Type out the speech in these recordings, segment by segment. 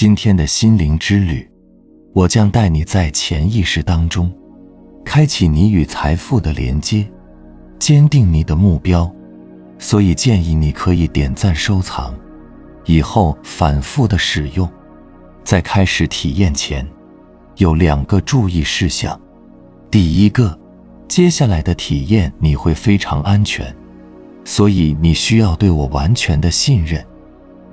今天的心灵之旅，我将带你在潜意识当中开启你与财富的连接，坚定你的目标。所以建议你可以点赞收藏，以后反复的使用。在开始体验前，有2个注意事项。第一个，接下来的体验你会非常安全，所以你需要对我完全的信任。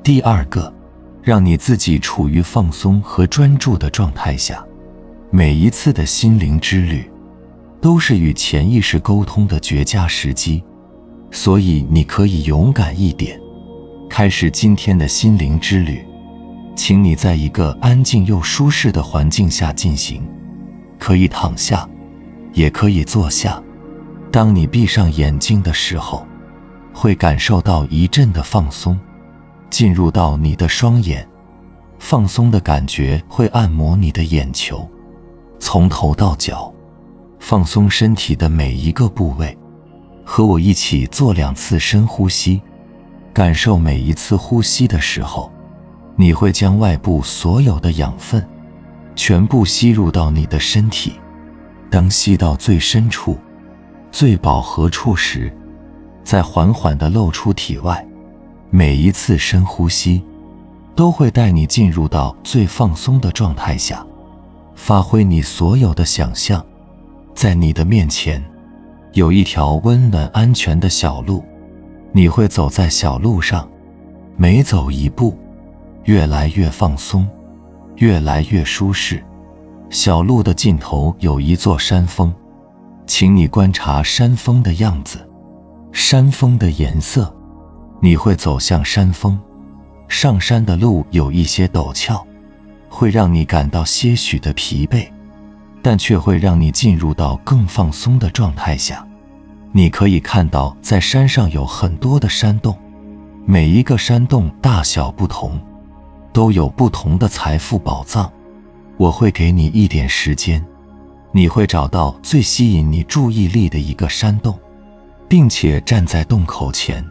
第二个，让你自己处于放松和专注的状态下。每一次的心灵之旅都是与潜意识沟通的绝佳时机，所以你可以勇敢一点，开始今天的心灵之旅。请你在一个安静又舒适的环境下进行，可以躺下，也可以坐下。当你闭上眼睛的时候，会感受到一阵的放松进入到你的双眼，放松的感觉会按摩你的眼球，从头到脚，放松身体的每一个部位。和我一起做2次深呼吸，感受每一次呼吸的时候，你会将外部所有的养分全部吸入到你的身体。当吸到最深处、最饱和处时，再缓缓地露出体外。每一次深呼吸都会带你进入到最放松的状态下，发挥你所有的想象。在你的面前有一条温暖安全的小路，你会走在小路上，每走一步越来越放松，越来越舒适。小路的尽头有一座山峰，请你观察山峰的样子，山峰的颜色。你会走向山峰，上山的路有一些陡峭，会让你感到些许的疲惫，但却会让你进入到更放松的状态下。你可以看到在山上有很多的山洞，每一个山洞大小不同，都有不同的财富宝藏。我会给你一点时间，你会找到最吸引你注意力的一个山洞，并且站在洞口前。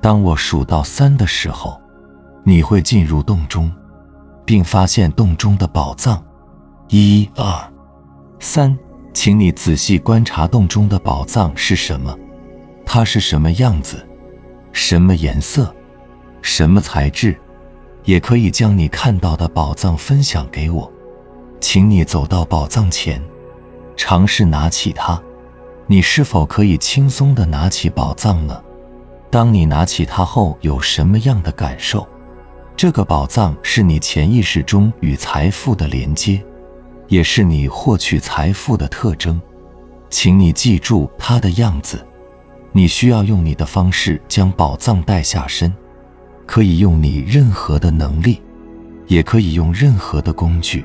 当我数到3的时候，你会进入洞中，并发现洞中的宝藏。1、2、3，请你仔细观察洞中的宝藏是什么，它是什么样子，什么颜色，什么材质。也可以将你看到的宝藏分享给我。请你走到宝藏前，尝试拿起它。你是否可以轻松地拿起宝藏呢？当你拿起它后有什么样的感受？这个宝藏是你潜意识中与财富的连接，也是你获取财富的特征。请你记住它的样子。你需要用你的方式将宝藏带下身，可以用你任何的能力，也可以用任何的工具。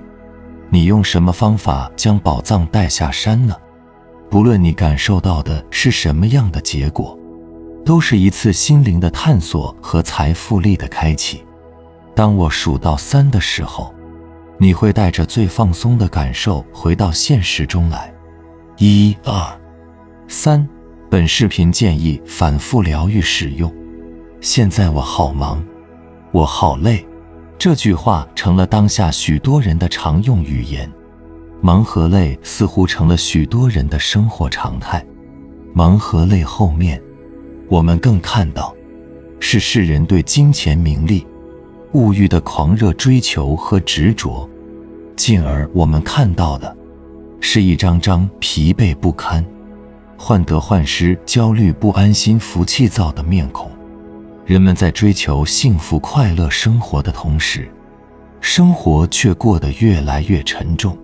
你用什么方法将宝藏带下山呢？不论你感受到的是什么样的结果，都是一次心灵的探索和财富力的开启。当我数到3的时候，你会带着最放松的感受回到现实中来。1、2、3。本视频建议反复疗愈使用。现在我好忙，我好累。这句话成了当下许多人的常用语言。忙和累似乎成了许多人的生活常态。忙和累后面，我们更看到是世人对金钱、名利、物欲的狂热追求和执着，进而我们看到的是一张张疲惫不堪、患得患失、焦虑不安、心浮气躁的面孔。人们在追求幸福快乐生活的同时，生活却过得越来越沉重。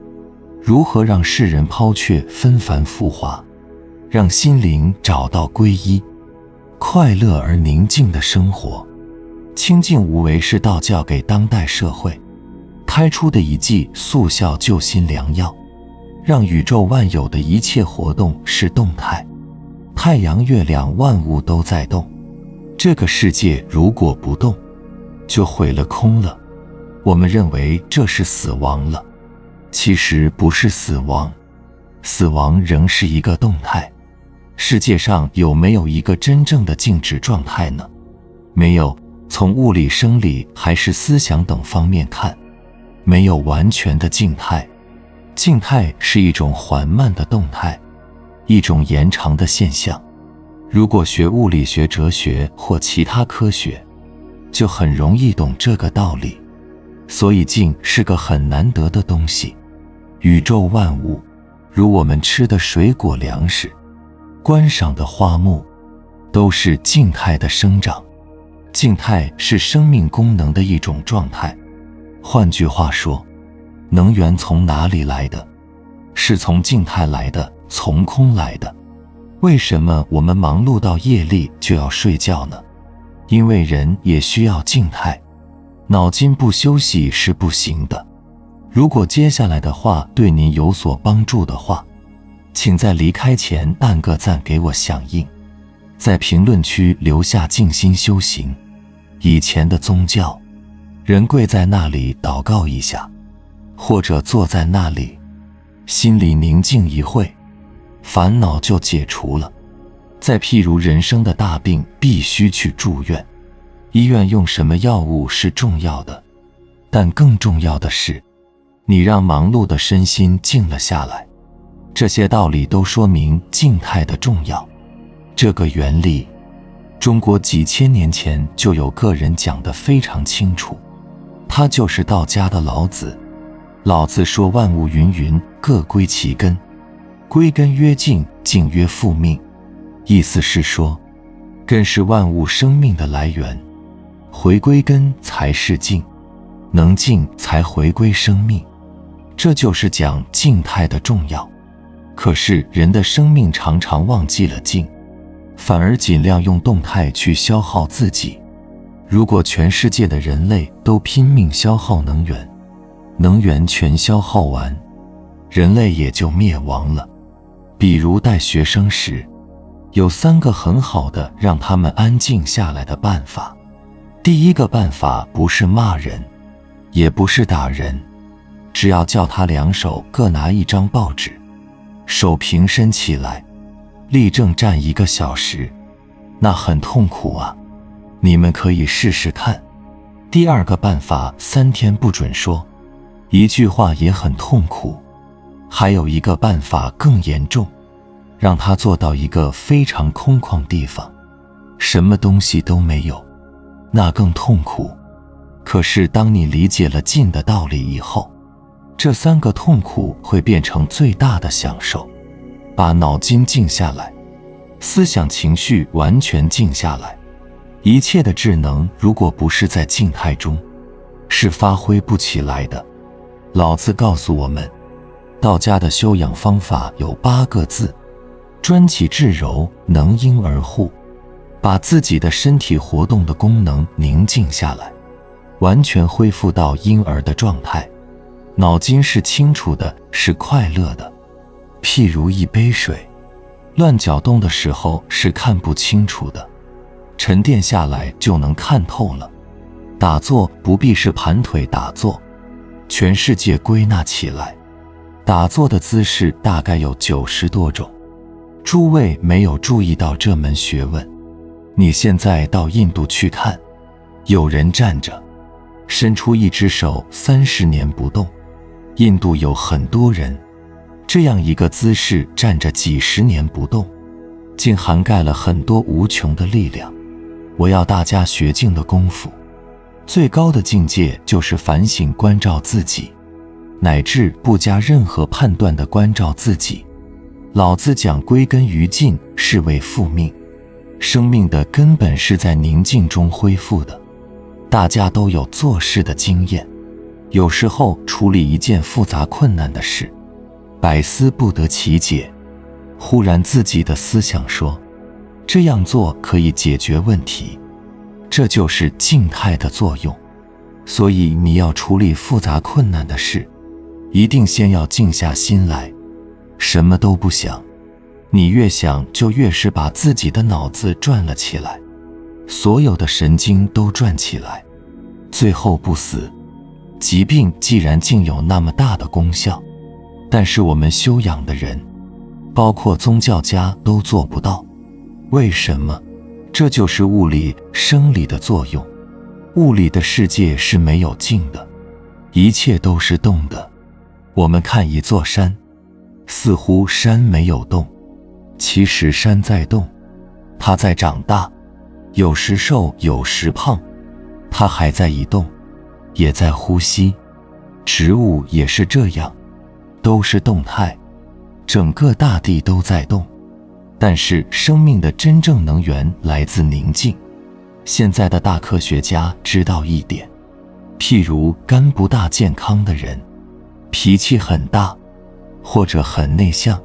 如何让世人抛却纷繁浮华，让心灵找到皈依，快乐而宁静的生活？清净无为是道教给当代社会开出的一剂速效救心良药，让宇宙万有的一切活动是动态，太阳、月亮、万物都在动。这个世界如果不动，就毁了空了。我们认为这是死亡了，其实不是死亡，死亡仍是一个动态。世界上有没有一个真正的静止状态呢？没有。从物理、生理还是思想等方面看，没有完全的静态。静态是一种缓慢的动态，一种延长的现象。如果学物理学、哲学或其他科学，就很容易懂这个道理。所以静是个很难得的东西。宇宙万物，如我们吃的水果、粮食、观赏的花木，都是静态的生长。静态是生命功能的一种状态。换句话说，能源从哪里来的？是从静态来的，从空来的。为什么我们忙碌到夜里就要睡觉呢？因为人也需要静态，脑筋不休息是不行的。如果接下来的话对您有所帮助的话，请在离开前按个赞给我响应，在评论区留下静心修行。以前的宗教，人跪在那里祷告一下，或者坐在那里，心里宁静一会，烦恼就解除了。再譬如人生的大病必须去住院，医院用什么药物是重要的，但更重要的是，你让忙碌的身心静了下来。这些道理都说明静态的重要。这个原理，中国几千年前就有个人讲得非常清楚，他就是道家的老子。老子说万物芸芸，各归其根，归根曰静，静曰复命。意思是说，根是万物生命的来源，回归根才是静，能静才回归生命。这就是讲静态的重要。可是人的生命常常忘记了静，反而尽量用动态去消耗自己。如果全世界的人类都拼命消耗能源，能源全消耗完，人类也就灭亡了。比如带学生时，有3个很好的让他们安静下来的办法。第一个办法不是骂人，也不是打人，只要叫他2手各拿一张报纸，手平伸起来，立正站1个小时。那很痛苦啊，你们可以试试看。第二个办法，3天不准说一句话，也很痛苦。还有一个办法更严重，让他坐到一个非常空旷地方，什么东西都没有，那更痛苦。可是当你理解了静的道理以后，这3个痛苦会变成最大的享受。把脑筋静下来，思想情绪完全静下来。一切的智能如果不是在静态中，是发挥不起来的。老子告诉我们，道家的修养方法有8个字：专气致柔，能婴儿护。把自己的身体活动的功能宁静下来，完全恢复到婴儿的状态。脑筋是清楚的，是快乐的。譬如一杯水，乱搅动的时候是看不清楚的，沉淀下来就能看透了。打坐不必是盘腿打坐，全世界归纳起来，打坐的姿势大概有90多种。诸位没有注意到这门学问。你现在到印度去看，有人站着，伸出一只手30年不动。印度有很多人这样一个姿势站着几十年不动，竟涵盖了很多无穷的力量。我要大家学静的功夫，最高的境界就是反省关照自己，乃至不加任何判断的关照自己。老子讲归根于静，是为复命。生命的根本是在宁静中恢复的。大家都有做事的经验，有时候处理一件复杂困难的事，百思不得其解，忽然自己的思想说，这样做可以解决问题。这就是静态的作用。所以你要处理复杂困难的事，一定先要静下心来，什么都不想。你越想就越是把自己的脑子转了起来，所有的神经都转起来，最后不死。疾病既然竟有那么大的功效，但是我们修养的人，包括宗教家都做不到。为什么？这就是物理生理的作用。物理的世界是没有静的，一切都是动的。我们看一座山，似乎山没有动，其实山在动，它在长大，有时瘦，有时胖，它还在移动，也在呼吸。植物也是这样，都是动态，整个大地都在动。但是生命的真正能源来自宁静。现在的大科学家知道一点，譬如肝不大健康的人，脾气很大，或者很内向，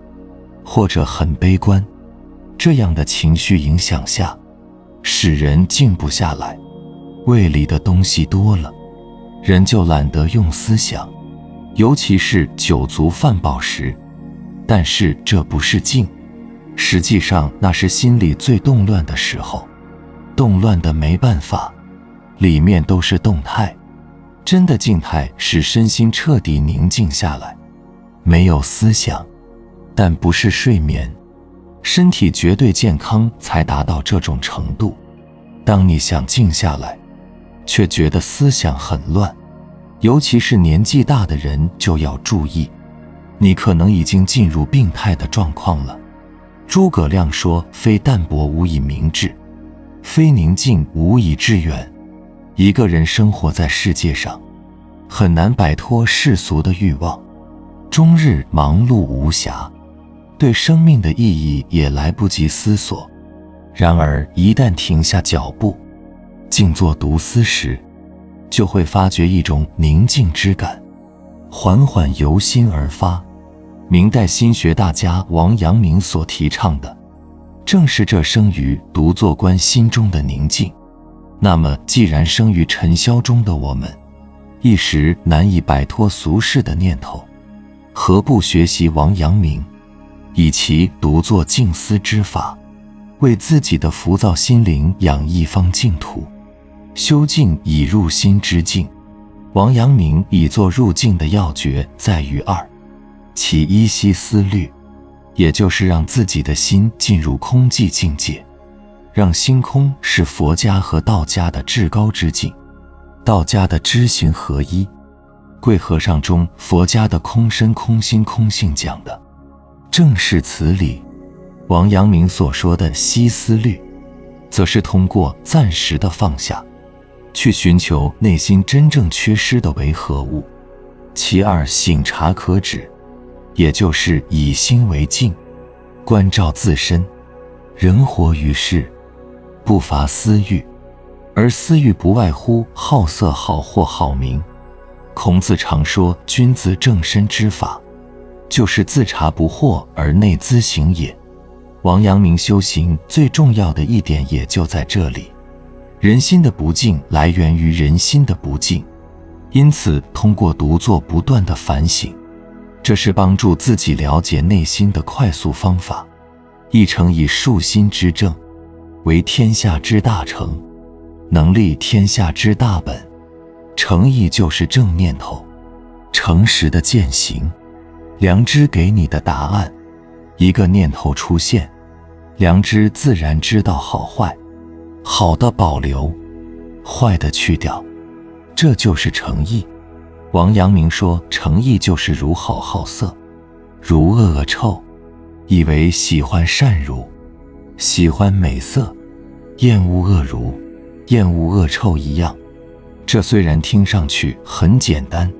或者很悲观，这样的情绪影响下，使人静不下来。胃里的东西多了，人就懒得用思想，尤其是酒足饭饱时。但是这不是静，实际上那是心里最动乱的时候，动乱的没办法，里面都是动态。真的静态使身心彻底宁静下来，没有思想，但不是睡眠。身体绝对健康才达到这种程度。当你想静下来，却觉得思想很乱，尤其是年纪大的人就要注意，你可能已经进入病态的状况了。诸葛亮说：非淡泊无以明志，非宁静无以致远。一个人生活在世界上，很难摆脱世俗的欲望，终日忙碌无暇，对生命的意义也来不及思索。然而一旦停下脚步，静坐独思时，就会发觉一种宁静之感，缓缓由心而发。明代心学大家王阳明所提倡的，正是这生于独坐观心中的宁静。那么既然生于尘嚣中的我们，一时难以摆脱俗世的念头，何不学习王阳明，以其独坐静思之法，为自己的浮躁心灵养一方净土。修静以入心之境。王阳明以坐入静的要诀在于二：其一息思虑，也就是让自己的心进入空寂境界。让心空是佛家和道家的至高之境，道家的知行合一，贵和尚中佛家的空身空心空性讲的正是此理。王阳明所说的息思虑，则是通过暂时的放下，去寻求内心真正缺失的为何物。其二省察可止，也就是以心为镜，关照自身。人活于世，不乏私欲，而私欲不外乎好色好货好名。孔子常说君子正身之法，就是自察不惑而内自省也。王阳明修行最重要的一点也就在这里。人心的不净来源于人心的不净，因此通过独坐不断的反省，这是帮助自己了解内心的快速方法。一诚以树心之正，为天下之大成，能立天下之大本。诚意就是正念头，诚实的践行，良知给你的答案。一个念头出现，良知自然知道好坏，好的保留，坏的去掉，这就是诚意。王阳明说，诚意就是如好好色，如恶恶臭，以为喜欢善如，喜欢美色，厌恶恶如，厌恶恶臭一样。这虽然听上去很简单，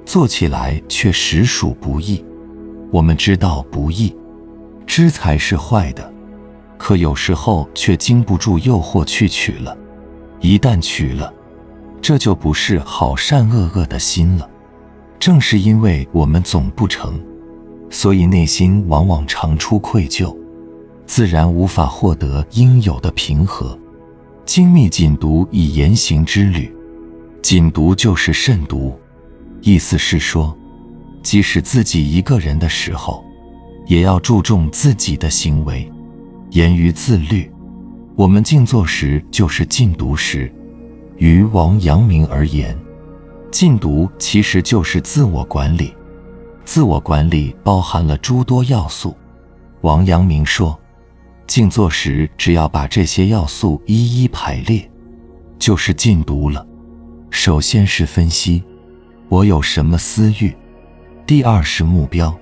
做起来却实属不易。我们知道不易，知才是坏的，可有时候却经不住诱惑去取了。一旦取了，这就不是好善恶恶的心了。正是因为我们总不成，所以内心往往常出愧疚，自然无法获得应有的平和。精密谨读以言行之律，谨读就是慎独，意思是说，即使自己一个人的时候，也要注重自己的行为，严于自律。我们静坐时就是禁读时。于王阳明而言，禁读其实就是自我管理。自我管理包含了诸多要素。王阳明说，静坐时只要把这些要素一一排列，就是禁读了。首先是分析，我有什么私欲？第二是目标，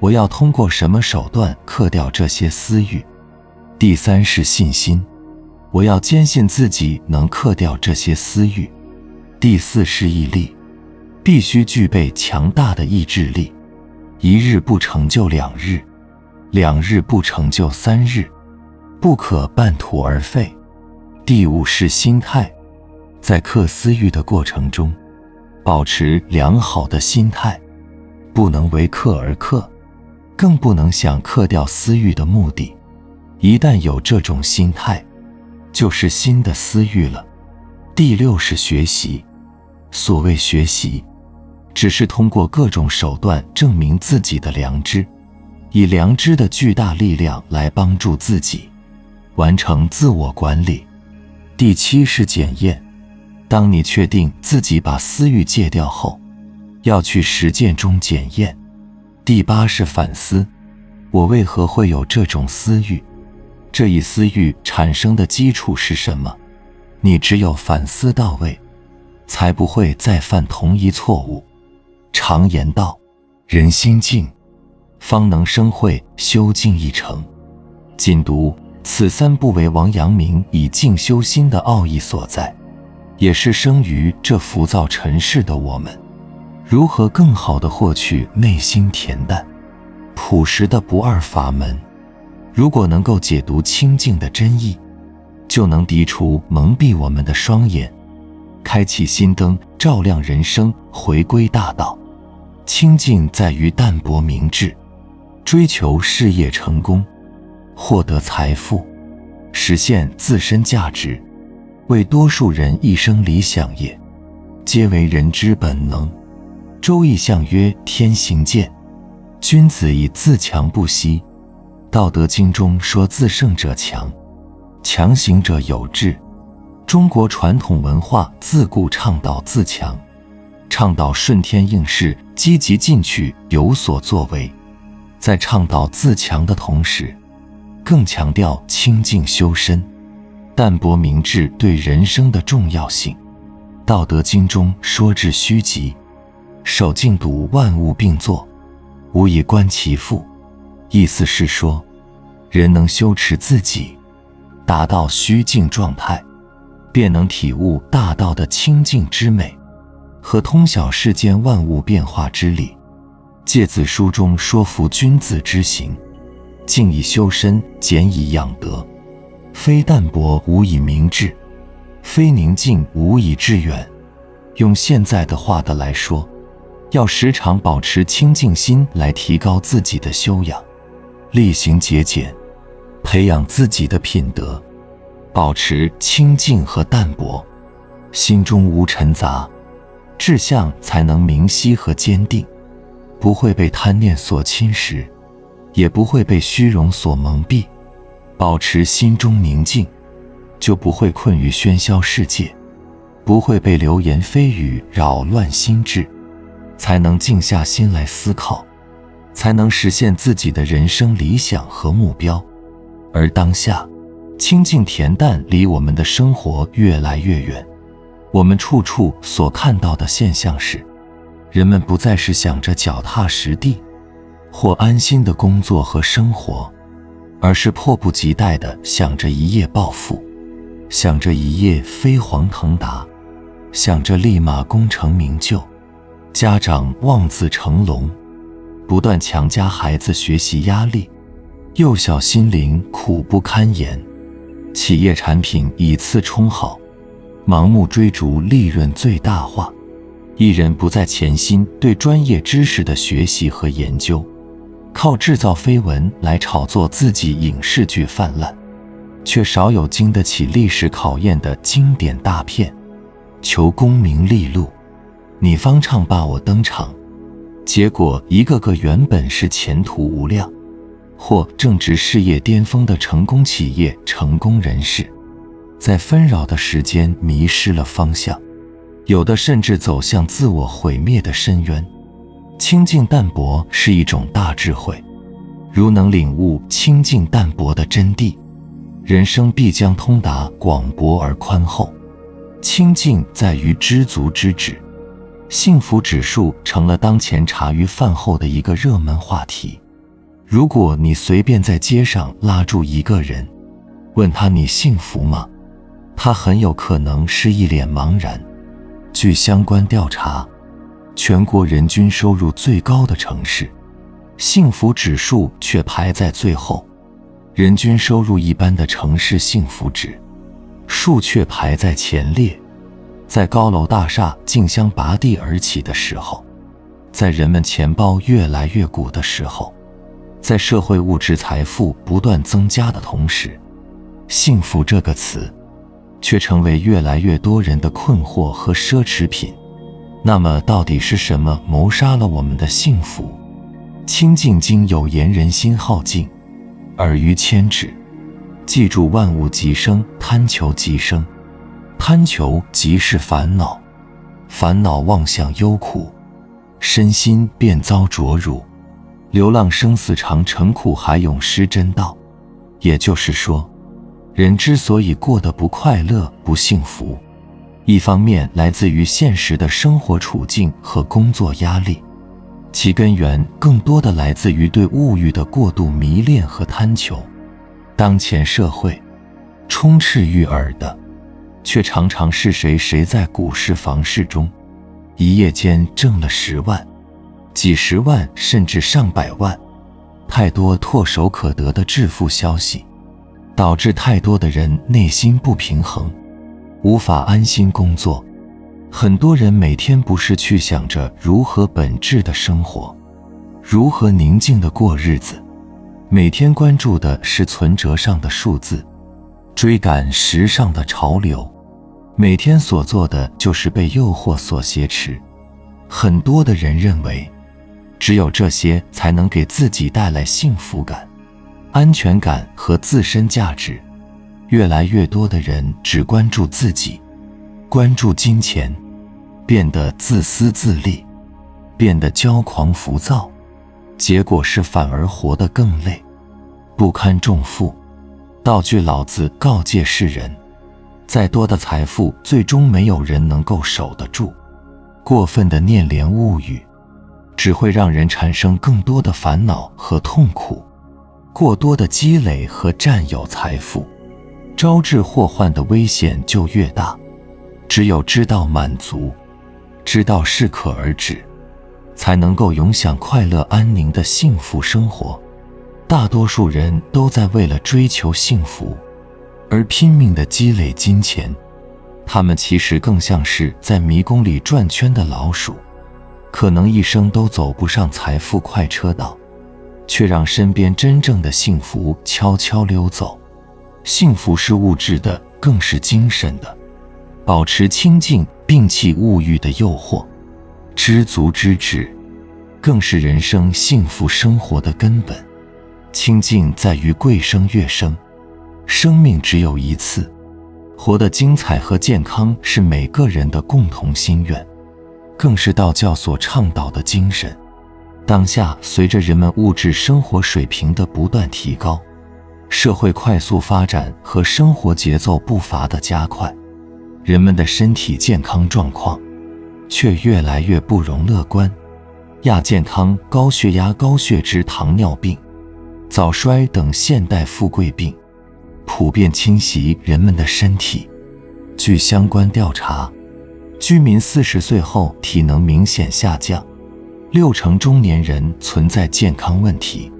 我要通过什么手段克掉这些私欲？第三是信心，我要坚信自己能克掉这些私欲。第四是毅力，必须具备强大的意志力，一日不成就2日，2日不成就3日，不可半途而废。第五是心态，在克私欲的过程中，保持良好的心态，不能为克而克，更不能想克掉私欲的目的。一旦有这种心态，就是新的私欲了。第六是学习，所谓学习，只是通过各种手段证明自己的良知，以良知的巨大力量来帮助自己完成自我管理。第七是检验，当你确定自己把私欲戒掉后，要去实践中检验。第八是反思，我为何会有这种私欲？这一私欲产生的基础是什么？你只有反思到位，才不会再犯同一错误。常言道，人心静，方能生慧，修静一成。仅读此3部为王阳明以静修心的奥义所在，也是生于这浮躁尘世的我们如何更好地获取内心恬淡朴实的不二法门。如果能够解读清净的真意，就能涤除蒙蔽我们的双眼，开启心灯，照亮人生，回归大道。清净在于淡泊明志，追求事业成功，获得财富，实现自身价值，为多数人一生理想也，皆为人之本能。周易象曰：天行健，君子以自强不息。道德经中说自胜者强，强行者有志。中国传统文化自古倡导自强，倡导顺天应势，积极进取，有所作为。在倡导自强的同时，更强调清净修身，淡泊明志对人生的重要性。道德经中说致虚极，守静笃，万物并作，无以观其父。意思是说，人能修持自己，达到虚静状态，便能体悟大道的清净之美和通晓世间万物变化之理。诫子书中说服君子之行，静以修身，俭以养德，非淡泊无以明志，非宁静无以致远。用现在的话来说，要时常保持清净心来提高自己的修养，厉行节俭，培养自己的品德，保持清净和淡泊，心中无尘杂，志向才能明晰和坚定，不会被贪念所侵蚀，也不会被虚荣所蒙蔽。保持心中宁静，就不会困于喧嚣世界，不会被流言蜚语扰乱心智，才能静下心来思考，才能实现自己的人生理想和目标。而当下，清净恬淡离我们的生活越来越远，我们处处所看到的现象是，人们不再是想着脚踏实地或安心的工作和生活，而是迫不及待地想着一夜暴富，想着一夜飞黄腾达，想着立马功成名就。家长望子成龙，不断强加孩子学习压力，幼小心灵苦不堪言。企业产品以次充好，盲目追逐利润最大化，艺人不再潜心对专业知识的学习和研究，靠制造绯闻来炒作自己影视剧泛滥，却少有经得起历史考验的经典大片，求功名利禄，你方唱罢我登场。结果一个个原本是前途无量或正值事业巅峰的成功企业成功人士，在纷扰的时间迷失了方向，有的甚至走向自我毁灭的深渊。清净淡泊是一种大智慧，如能领悟清净淡泊的真谛，人生必将通达广博而宽厚。清净在于知足之止，幸福指数成了当前茶余饭后的一个热门话题。如果你随便在街上拉住一个人，问他你幸福吗？他很有可能是一脸茫然。据相关调查，全国人均收入最高的城市，幸福指数却排在最后。人均收入一般的城市幸福指数却排在前列。在高楼大厦竞相拔地而起的时候，在人们钱包越来越鼓的时候，在社会物质财富不断增加的同时，幸福这个词却成为越来越多人的困惑和奢侈品。那么到底是什么谋杀了我们的幸福？清净经有言，人心好静，耳于牵指。记住，万物即生，贪求即生。贪求即是烦恼，烦恼妄想忧苦，身心便遭浊辱。流浪生死常成苦海，永失真道。也就是说，人之所以过得不快乐、不幸福，一方面来自于现实的生活处境和工作压力，其根源更多的来自于对物欲的过度迷恋和贪求。当前社会充斥欲饵的，却常常是谁在股市房市中一夜间挣了10万、几十万甚至上百万。太多唾手可得的致富消息，导致太多的人内心不平衡，无法安心工作。很多人每天不是去想着如何本质的生活，如何宁静的过日子，每天关注的是存折上的数字，追赶时尚的潮流，每天所做的就是被诱惑所挟持。很多的人认为，只有这些才能给自己带来幸福感、安全感和自身价值。越来越多的人只关注自己，关注金钱，变得自私自利，变得骄狂浮躁，结果是反而活得更累，不堪重负。道句老子告诫世人，再多的财富，最终没有人能够守得住。过分的念恋物欲，只会让人产生更多的烦恼和痛苦。过多的积累和占有财富，招致祸患的危险就越大。只有知道满足，知道适可而止，才能够永享快乐安宁的幸福生活。大多数人都在为了追求幸福而拼命地积累金钱，他们其实更像是在迷宫里转圈的老鼠，可能一生都走不上财富快车道，却让身边真正的幸福悄悄溜走。幸福是物质的，更是精神的。保持清净，摒弃物欲的诱惑，知足知止，更是人生幸福生活的根本。清净在于贵生悦生，生命只有一次，活得精彩和健康是每个人的共同心愿，更是道教所倡导的精神。当下，随着人们物质生活水平的不断提高，社会快速发展和生活节奏步伐的加快，人们的身体健康状况却越来越不容乐观。亚健康、高血压、高血脂、糖尿病、早衰等现代富贵病普遍侵袭人们的身体。据相关调查，居民40岁后体能明显下降，60%中年人存在健康问题。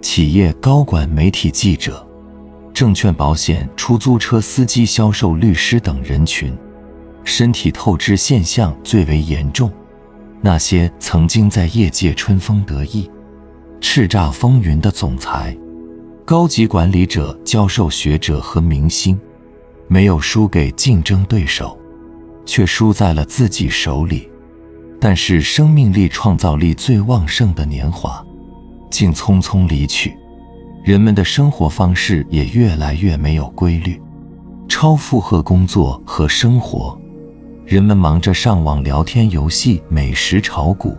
企业高管、媒体记者、证券保险、出租车司机、销售、律师等人群，身体透支现象最为严重。那些曾经在业界春风得意、叱咤风云的总裁、高级管理者、教授、学者和明星，没有输给竞争对手，却输在了自己手里。但是生命力、创造力最旺盛的年华竟匆匆离去，人们的生活方式也越来越没有规律，超负荷工作和生活，人们忙着上网、聊天、游戏、美食、炒股、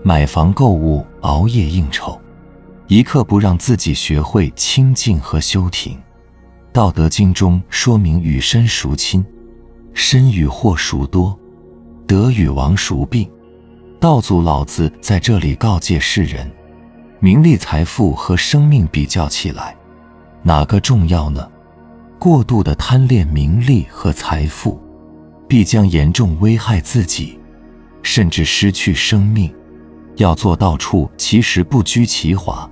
买房、购物、熬夜应酬，一刻不让自己学会清静和休停。道德经中说明与身孰亲，身与祸孰多。德与王孰病？道祖老子在这里告诫世人，名利财富和生命比较起来，哪个重要呢？过度的贪恋名利和财富，必将严重危害自己，甚至失去生命。要做到处其实不拘其华，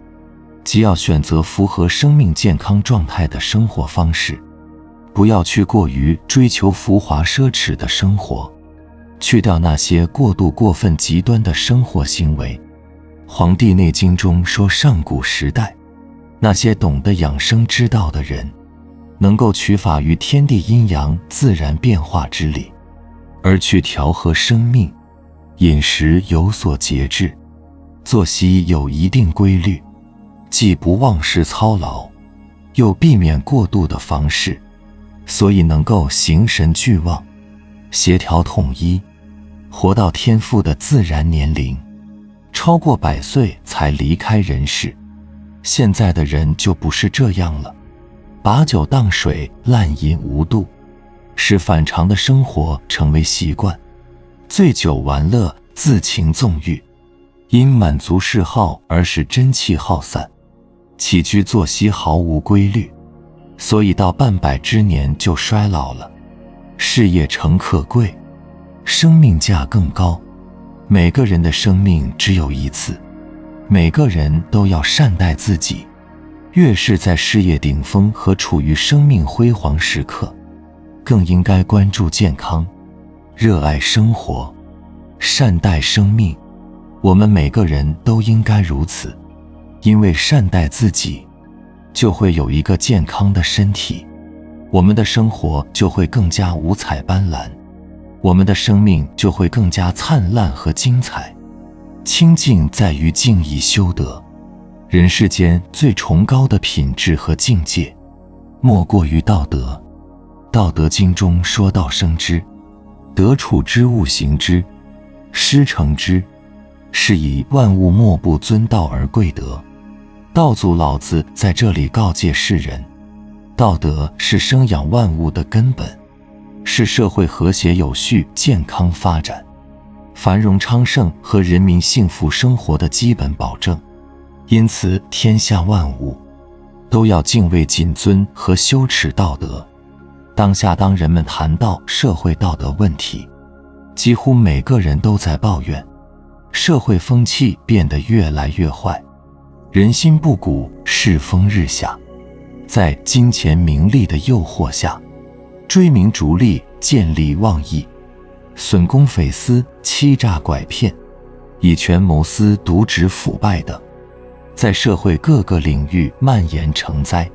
即要选择符合生命健康状态的生活方式，不要去过于追求浮华奢侈的生活，去掉那些过度过分极端的生活行为。《黄帝内经》中说，上古时代那些懂得养生之道的人，能够取法于天地阴阳自然变化之理，而去调和生命，饮食有所节制，作息有一定规律，既不忘事操劳，又避免过度的房事，所以能够形神俱旺，协调统一，活到天父的自然年龄，超过100岁才离开人世。现在的人就不是这样了，把酒当水，滥饮无度，使反常的生活成为习惯，醉酒玩乐，自情纵欲，因满足嗜好而使真气耗散，起居作息毫无规律，所以到半百之年就衰老了。事业诚可贵，生命价更高。每个人的生命只有一次，每个人都要善待自己。越是在事业顶峰和处于生命辉煌时刻，更应该关注健康，热爱生活，善待生命。我们每个人都应该如此，因为善待自己，就会有一个健康的身体，我们的生活就会更加五彩斑斓，我们的生命就会更加灿烂和精彩。清净在于静以修德，人世间最崇高的品质和境界，莫过于道德。道德经中说，道生之，得处之物行之，师承之，是以万物莫不尊道而贵德。道祖老子在这里告诫世人，道德是生养万物的根本，是社会和谐有序、健康发展、繁荣昌盛和人民幸福生活的基本保证。因此，天下万物都要敬畏谨遵和修持道德。当下当人们谈到社会道德问题，几乎每个人都在抱怨社会风气变得越来越坏，人心不古，世风日下。在金钱名利的诱惑下，追名逐利，见利忘义，损公匪私，欺诈拐骗，以权谋私，渎职腐败等，在社会各个领域蔓延成灾。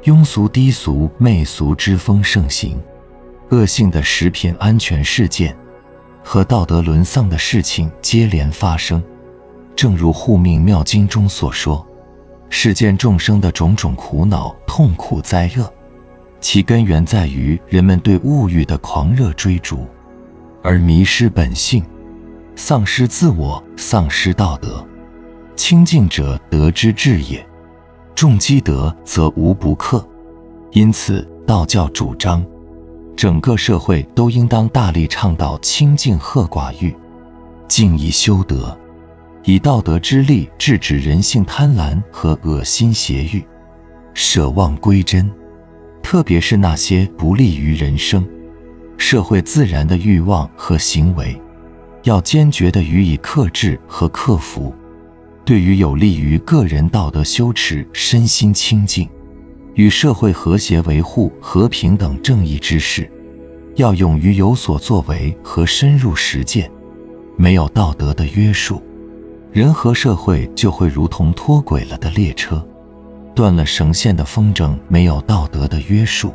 庸俗低俗媚俗之风盛行，恶性的食品安全事件和道德沦丧的事情接连发生。正如护命妙经中所说，世间众生的种种苦恼、痛苦、灾厄，其根源在于人们对物欲的狂热追逐，而迷失本性，丧失自我，丧失道德。清净者，德之至也，重积德，则无不克。因此，道教主张，整个社会都应当大力倡导清净赫寡欲，静以修德，以道德之力制止人性贪婪和恶心邪欲，舍妄归真。特别是那些不利于人生、社会自然的欲望和行为，要坚决地予以克制和克服。对于有利于个人道德修持、身心清净、与社会和谐维护、和平等正义之事，要勇于有所作为和深入实践。没有道德的约束，人和社会就会如同脱轨了的列车，断了绳线的风筝。没有道德的约束，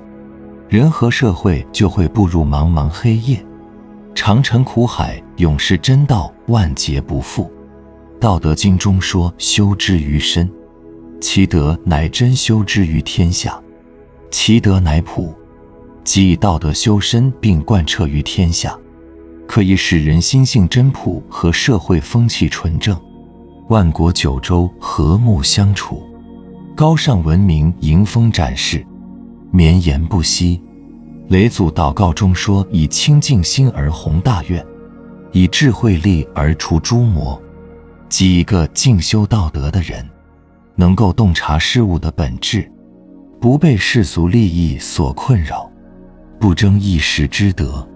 人和社会就会步入茫茫黑夜，长沉苦海，永失真道，万劫不复。道德经中说，修之于身，其德乃真；修之于天下，其德乃普。即以道德修身并贯彻于天下，可以使人心性真朴和社会风气纯正，万国九州和睦相处，高尚文明迎风展示，绵延不息。雷祖祷告中说，以清净心而弘大愿，以智慧力而除诸魔，即一个静修道德的人，能够洞察事物的本质，不被世俗利益所困扰，不争一时之得，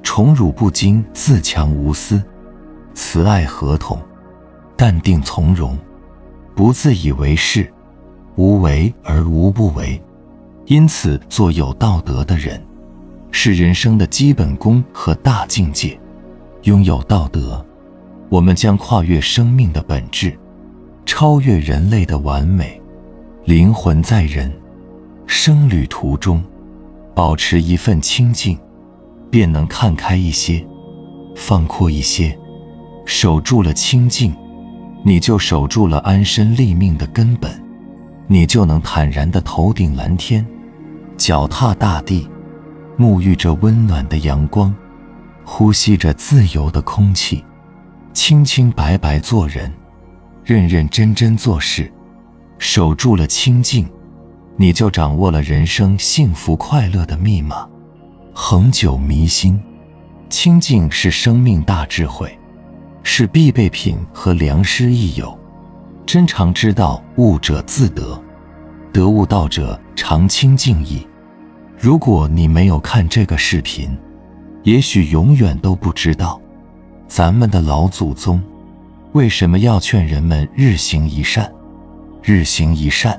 宠辱不惊，自强无私，慈爱合同，淡定从容，不自以为是，无为而无不为。因此，做有道德的人，是人生的基本功和大境界。拥有道德，我们将跨越生命的本质，超越人类的完美。灵魂在人生旅途中，保持一份清净，便能看开一些，放阔一些。守住了清净，你就守住了安身立命的根本，你就能坦然地头顶蓝天，脚踏大地，沐浴着温暖的阳光，呼吸着自由的空气，清清白白做人，认认真真做事。守住了清净，你就掌握了人生幸福快乐的密码。恒久弥新，清净是生命大智慧，是必备品和良师益友。真常之道，悟者自得，得悟道者常清净矣。如果你没有看这个视频，也许永远都不知道，咱们的老祖宗为什么要劝人们日行一善。日行一善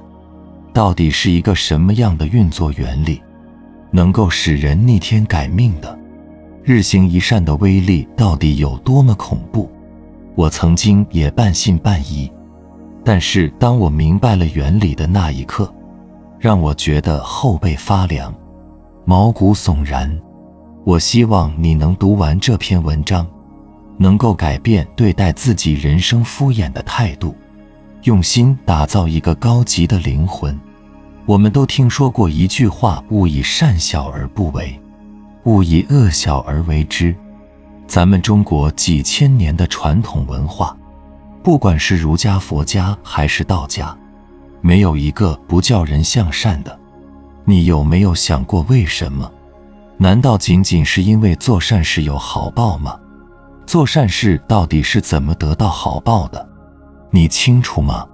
到底是一个什么样的运作原理，能够使人逆天改命的？日行一善的威力到底有多么恐怖？我曾经也半信半疑，但是当我明白了原理的那一刻，让我觉得后背发凉，毛骨悚然。我希望你能读完这篇文章，能够改变对待自己人生敷衍的态度，用心打造一个高级的灵魂。我们都听说过一句话，勿以善小而不为，勿以恶小而为之。咱们中国几千年的传统文化，不管是儒家、佛家还是道家，没有一个不叫人向善的。你有没有想过为什么？难道仅仅是因为做善事有好报吗？做善事到底是怎么得到好报的？你清楚吗？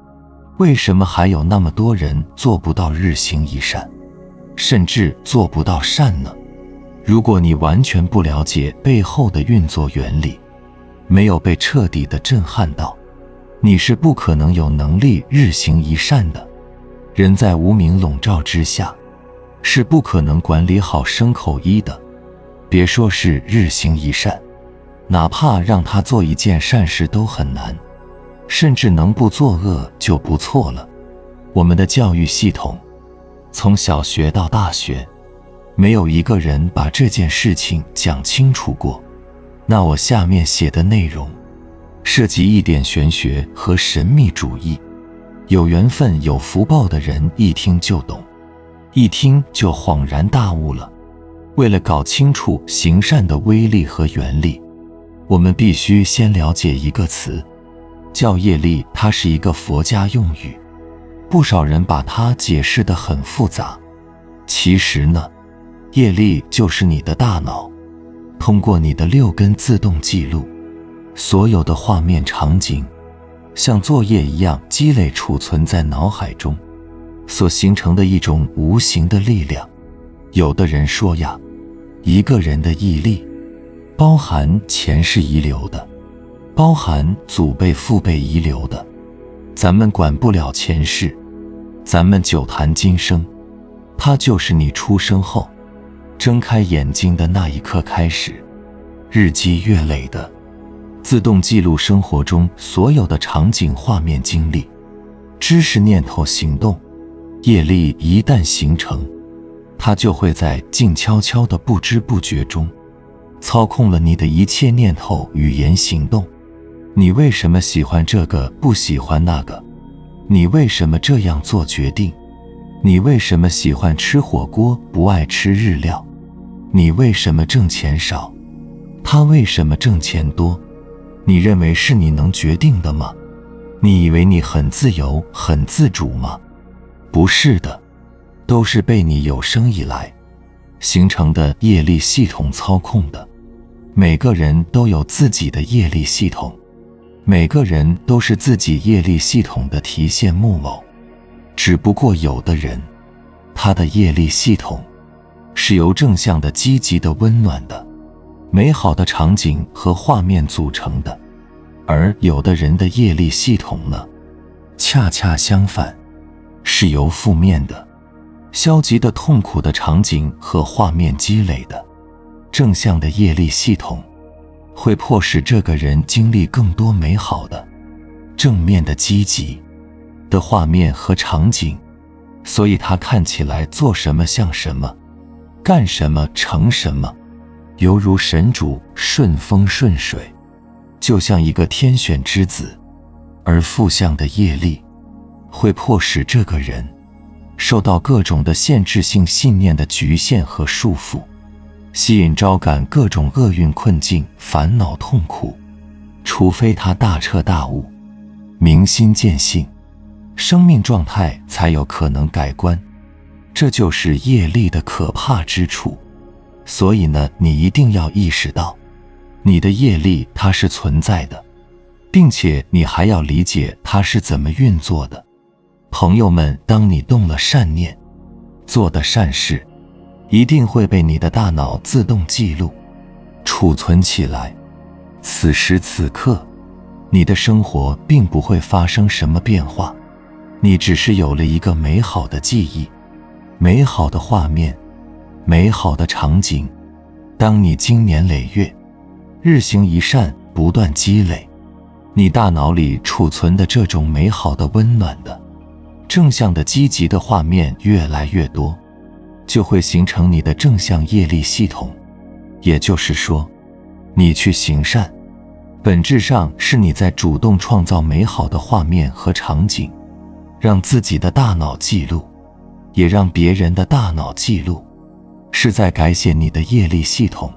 为什么还有那么多人做不到日行一善，甚至做不到善呢？如果你完全不了解背后的运作原理，没有被彻底的震撼到，你是不可能有能力日行一善的。人在无明笼罩之下，是不可能管理好身口意的，别说是日行一善，哪怕让他做一件善事都很难，甚至能不作恶就不错了。我们的教育系统，从小学到大学，没有一个人把这件事情讲清楚过。那我下面写的内容，涉及一点玄学和神秘主义，有缘分有福报的人一听就懂，一听就恍然大悟了。为了搞清楚行善的威力和原理，我们必须先了解一个词，叫业力。它是一个佛家用语，不少人把它解释得很复杂。其实呢，业力就是你的大脑通过你的6根自动记录所有的画面场景，像作业一样积累储存在脑海中，所形成的一种无形的力量。有的人说呀，一个人的毅力包含前世遗留的，包含祖辈父辈遗留的。咱们管不了前世，咱们就谈今生。它就是你出生后睁开眼睛的那一刻开始，日积月累的自动记录生活中所有的场景、画面、经历、知识、念头、行动。业力一旦形成，它就会在静悄悄的不知不觉中操控了你的一切念头、语言、行动。你为什么喜欢这个，不喜欢那个？你为什么这样做决定？你为什么喜欢吃火锅，不爱吃日料？你为什么挣钱少？他为什么挣钱多？你认为是你能决定的吗？你以为你很自由、很自主吗？不是的，都是被你有生以来形成的业力系统操控的。每个人都有自己的业力系统，每个人都是自己业力系统的提线木偶，只不过有的人，他的业力系统是由正向的、积极的、温暖的、美好的场景和画面组成的，而有的人的业力系统呢，恰恰相反，是由负面的、消极的、痛苦的场景和画面积累的。正向的业力系统会迫使这个人经历更多美好的、正面的、积极的画面和场景，所以他看起来做什么像什么，干什么成什么，犹如神主，顺风顺水，就像一个天选之子。而负向的业力会迫使这个人受到各种的限制性信念的局限和束缚，吸引招感各种厄运困境、烦恼痛苦，除非他大彻大悟、明心见性，生命状态才有可能改观。这就是业力的可怕之处。所以呢，你一定要意识到，你的业力它是存在的，并且你还要理解它是怎么运作的。朋友们，当你动了善念，做的善事，一定会被你的大脑自动记录、储存起来。此时此刻，你的生活并不会发生什么变化，你只是有了一个美好的记忆、美好的画面、美好的场景。当你经年累月、日行一善，不断积累，你大脑里储存的这种美好的、温暖的、正向的、积极的画面越来越多，就会形成你的正向业力系统。也就是说，你去行善，本质上是你在主动创造美好的画面和场景，让自己的大脑记录，也让别人的大脑记录，是在改写你的业力系统。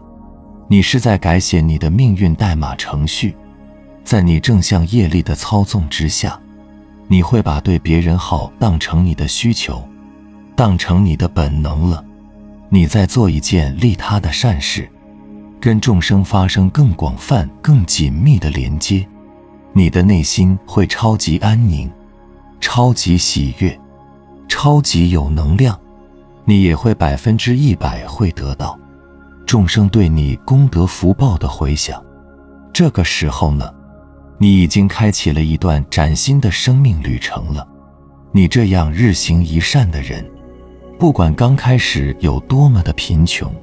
你是在改写你的命运代码程序。在你正向业力的操纵之下，你会把对别人好当成你的需求，当成你的本能了。你在做一件利他的善事，跟众生发生更广泛、更紧密的连接，你的内心会超级安宁、超级喜悦、超级有能量。你也会100%会得到众生对你功德福报的回响。这个时候呢，你已经开启了一段崭新的生命旅程了。你这样日行一善的人，不管刚开始有多么的贫穷，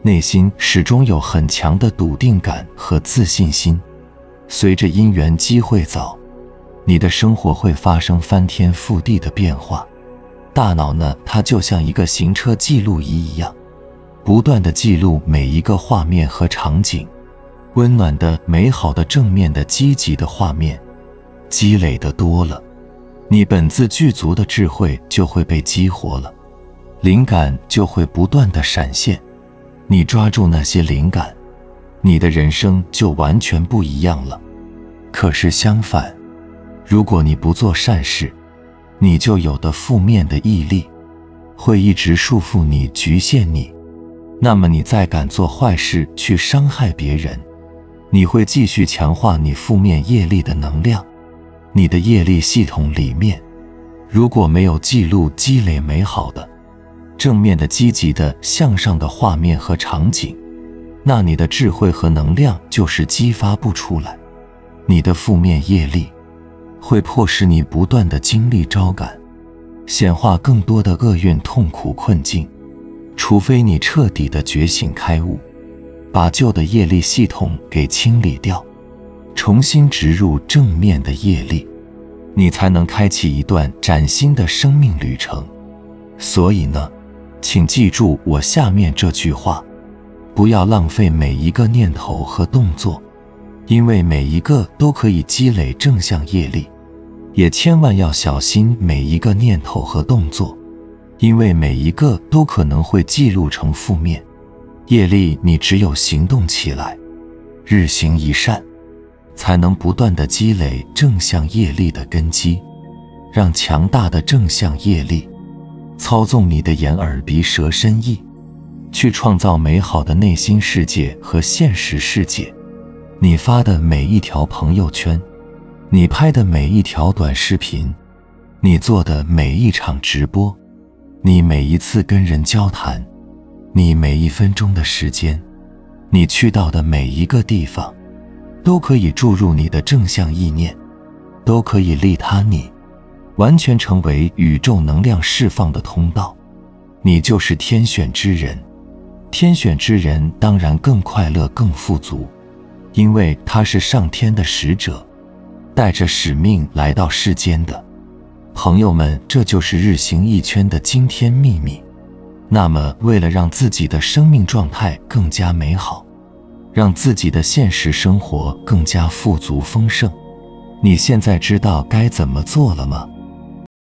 内心始终有很强的笃定感和自信心。随着因缘机会早，你的生活会发生翻天覆地的变化。大脑呢，它就像一个行车记录仪一样，不断地记录每一个画面和场景，温暖的、美好的、正面的、积极的画面，积累的多了，你本自具足的智慧就会被激活了，灵感就会不断地闪现。你抓住那些灵感，你的人生就完全不一样了。可是相反，如果你不做善事，你就有的负面的毅力会一直束缚你、局限你。那么你再敢做坏事去伤害别人，你会继续强化你负面业力的能量。你的业力系统里面如果没有记录积累美好的、正面的、积极的、向上的画面和场景，那你的智慧和能量就是激发不出来。你的负面业力会迫使你不断地经历招感，显化更多的厄运、痛苦、困境。除非你彻底的觉醒开悟，把旧的业力系统给清理掉，重新植入正面的业力，你才能开启一段崭新的生命旅程。所以呢，请记住我下面这句话，不要浪费每一个念头和动作，因为每一个都可以积累正向业力。也千万要小心每一个念头和动作，因为每一个都可能会记录成负面业力。你只有行动起来，日行一善，才能不断地积累正向业力的根基，让强大的正向业力操纵你的眼耳鼻舌身意，去创造美好的内心世界和现实世界。你发的每一条朋友圈，你拍的每一条短视频，你做的每一场直播，你每一次跟人交谈，你每一分钟的时间，你去到的每一个地方，都可以注入你的正向意念，都可以利他你，完全成为宇宙能量释放的通道。你就是天选之人。天选之人当然更快乐更富足，因为他是上天的使者，带着使命来到世间的。朋友们，这就是日行一圈的惊天秘密。那么为了让自己的生命状态更加美好，让自己的现实生活更加富足丰盛，你现在知道该怎么做了吗？